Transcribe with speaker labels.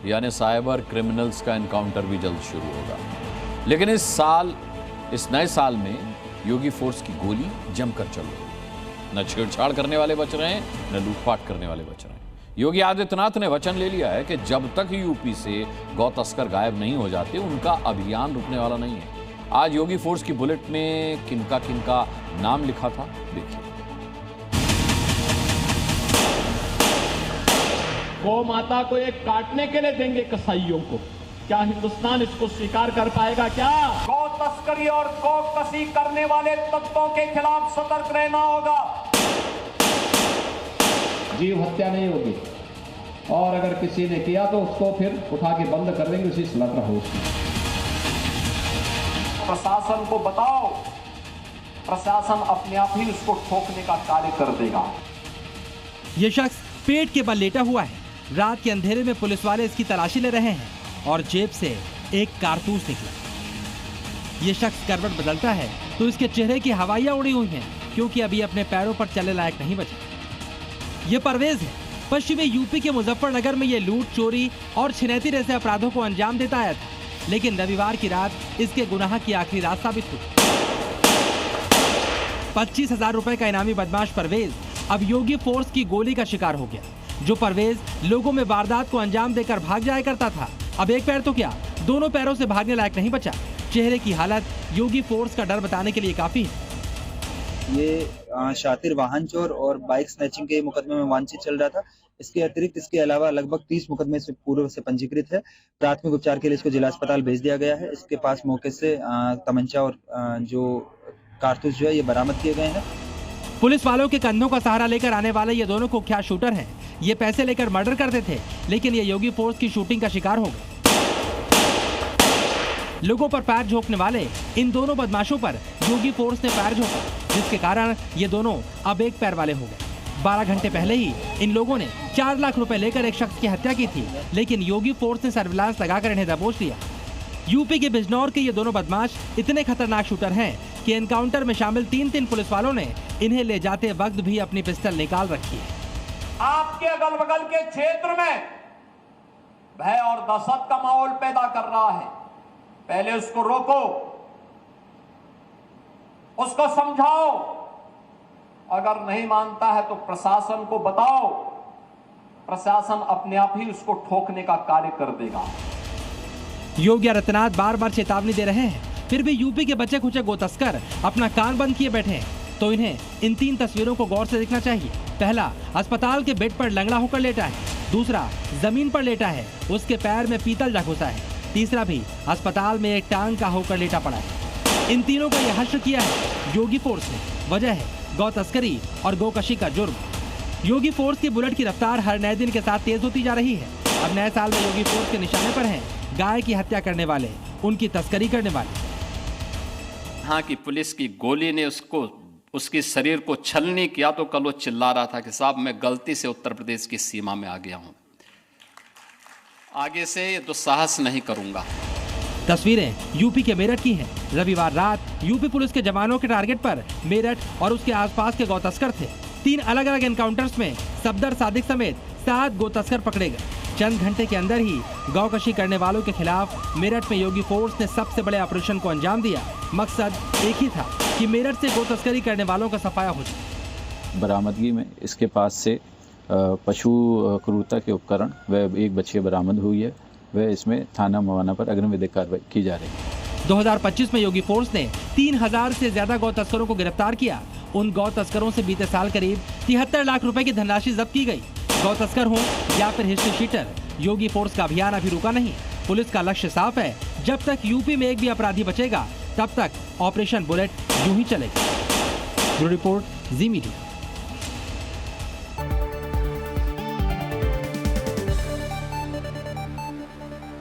Speaker 1: यानी cyber criminals का encounter भी जल्द शुरू होगा। लेकिन इस नए साल में योगी फोर्स की गोली जमकर चल रही है। न छेड़छाड़ करने वाले बच रहे हैं, न लूटपाट करने वाले बच रहे हैं। योगी आदित्यनाथ ने वचन ले लिया है कि जब तक यूपी से गौ तस्कर गायब नहीं हो जाते, उनका अभियान रुकने वाला नहीं है। आज योगी फोर्स की बुलेट में किनका किनका नाम लिखा था, देखिए।
Speaker 2: गौ माता को एक काटने के लिए देंगे कसाईयों को, क्या हिंदुस्तान इसको स्वीकार कर पाएगा? क्या
Speaker 3: गौ तस्करी और गौ कसी करने वाले तत्वों के खिलाफ सतर्क रहना होगा।
Speaker 2: जीव हत्या नहीं होगी, और अगर किसी ने किया तो उसको फिर उठा के बंद कर देंगे, उसी स्लॉटर हाउस में।
Speaker 3: प्रशासन को बताओ, प्रशासन अपने आप ही उसको ठोकने का कार्य कर देगा।
Speaker 4: ये शख्स पेट के बल लेटा हुआ है। रात के अंधेरे में पुलिस वाले इसकी तलाशी ले रहे हैं और जेब से एक कारतूस निकला। ये शख्स करवट बदलता है तो इसके चेहरे की हवाइयां उड़ी हुई हैं, क्योंकि अभी अपने पैरों पर चलने लायक नहीं बचा। ये परवेज है। पश्चिमी यूपी के मुजफ्फरनगर में ये लूट, चोरी और छिनैती जैसे अपराधों को अंजाम देता आया था, लेकिन रविवार की रात इसके गुनाह की आखिरी रात साबित हुई। 25,000 रुपए का इनामी बदमाश परवेज अब योगी फोर्स की गोली का शिकार हो गया। जो परवेज लोगों में वारदात को अंजाम देकर भाग जाया करता था, अब एक पैर तो क्या, दोनों पैरों से भागने लायक नहीं बचा। चेहरे की हालत योगी फोर्स का डर बताने के लिए काफी है।
Speaker 5: ये शातिर वाहन चोर और बाइक स्नैचिंग के मुकदमे में वांछित चल रहा था। इसके अतिरिक्त इसके अलावा लगभग 30 मुकदमे से पूर्व से पंजीकृत है। प्राथमिक उपचार के लिए इसको जिला अस्पताल भेज दिया गया है। इसके पास मौके से तमंचा और जो कारतूस जो है ये बरामद किए गए हैं।
Speaker 4: पुलिस वालों के कंधों का सहारा लेकर आने वाले ये दोनों कुख्यात शूटर हैं। ये पैसे लेकर मर्डर करते थे, लेकिन ये योगी फोर्स की शूटिंग का शिकार हो गए। लोगों पर पैर झोंकने वाले इन दोनों बदमाशों पर योगी फोर्स ने पैर झोंका, जिसके कारण ये दोनों अब एक पैर वाले हो गए। 12 घंटे पहले ही इन लोगों ने 4 लाख रुपए लेकर एक शख्स की हत्या की थी, लेकिन योगी फोर्स ने सर्विलांस लगाकर इन्हें दबोच लिया। यूपी के बिजनौर के ये दोनों बदमाश इतने खतरनाक शूटर हैं कि एनकाउंटर में शामिल 3 पुलिस वालों ने इन्हें ले जाते वक्त भी अपनी पिस्टल निकाल रखी है।
Speaker 3: आपके अगल बगल के क्षेत्र में भय और दहशत का माहौल पैदा कर रहा है। पहले उसको रोको, उसको समझाओ, अगर नहीं मानता है तो प्रशासन को बताओ, प्रशासन अपने आप ही उसको ठोकने का कार्य कर देगा।
Speaker 4: योगी आदित्यनाथ बार बार चेतावनी दे रहे हैं, फिर भी यूपी के बच्चे खुचे गो तस्कर अपना कान बंद किए बैठे हैं। तो इन्हें इन 3 तस्वीरों को गौर से देखना चाहिए। पहला, अस्पताल के बेड पर लंगड़ा होकर लेटा है। दूसरा, जमीन पर लेटा है, उसके पैर में पीतल जा घुसा है। तीसरा भी अस्पताल में एक टांग का होकर लेटा पड़ा है। इन तीनों का यह हश्र किया है योगी फोर्स ने। वजह है गौ तस्करी और गोकशी का जुर्म। योगी फोर्स की बुलेट की रफ्तार हर नए दिन के साथ तेज होती जा रही है। अब नए साल में योगी फोर्स के निशाने पर हैं गाय की हत्या करने वाले, उनकी तस्करी करने वाले।
Speaker 6: यहाँ की पुलिस की गोली ने उसके शरीर को छलनी किया तो कल वो चिल्ला रहा था कि साहब मैं गलती से उत्तर प्रदेश की सीमा में आ गया हूँ, आगे से ये दुस्साहस नहीं करूंगा।
Speaker 4: तस्वीरें यूपी के मेरठ की हैं। रविवार रात यूपी पुलिस के जवानों के टारगेट पर मेरठ और उसके आसपास के गौ तस्कर थे। 3 अलग अलग एनकाउंटर्स में सफदर सादिक समेत 7 गौ तस्कर पकड़े गए। चंद घंटे के अंदर ही गौकशी करने वालों के खिलाफ मेरठ में योगी फोर्स ने सबसे बड़े ऑपरेशन को अंजाम दिया। मकसद एक ही था कि मेरठ से गौ तस्करी करने वालों का सफाया हो जाए।
Speaker 1: बरामदगी में इसके पास से पशु क्रूरता के उपकरण व एक बच्ची बरामद हुई है। वह इसमें थाना मवाना पर अग्रिम विधिक कार्रवाई की जा रही है।
Speaker 4: 2025 में योगी फोर्स ने 3000 से ज्यादा गौ तस्करों को गिरफ्तार किया। उन गौ तस्करों से बीते साल करीब 73 लाख रुपए की धनराशि जब्त की गई। गौ तस्कर हो या फिर हिस्ट्री शीटर, योगी फोर्स का अभियान अभी रुका नहीं। पुलिस का लक्ष्य साफ है, जब तक यूपी में एक भी अपराधी बचेगा तब तक ऑपरेशन बुलेट यूं ही चलेगा। ब्यूरो रिपोर्ट, जी मीडिया।